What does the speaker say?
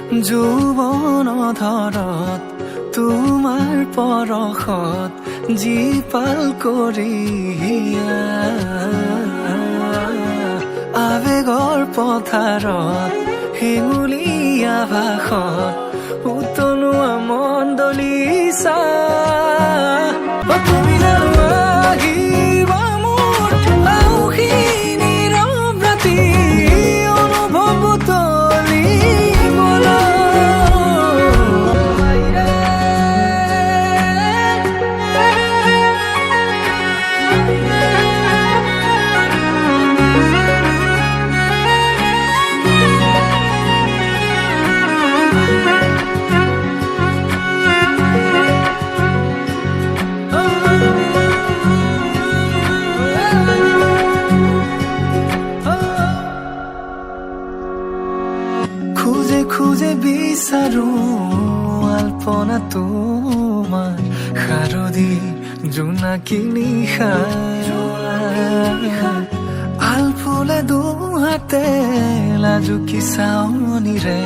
যৌৱন ধৰত তোমাৰ পৰশত জীপাল কৰিয়া আৱেগৰ পথাৰত হেঙুলীয়া ভাষত উতলোৱা মণ্ডলীচা তুমি নালাগিবা মোৰ আউসী নীৰৱ ৰাতি অনুভৱ উতলিবলৈ খুঁজে খুঁজে বিচাৰো আলপনা তোমাৰ শাৰদী জোনাকী নিশা আলফুলে দুহাতে লাজুকী চাৱনিৰে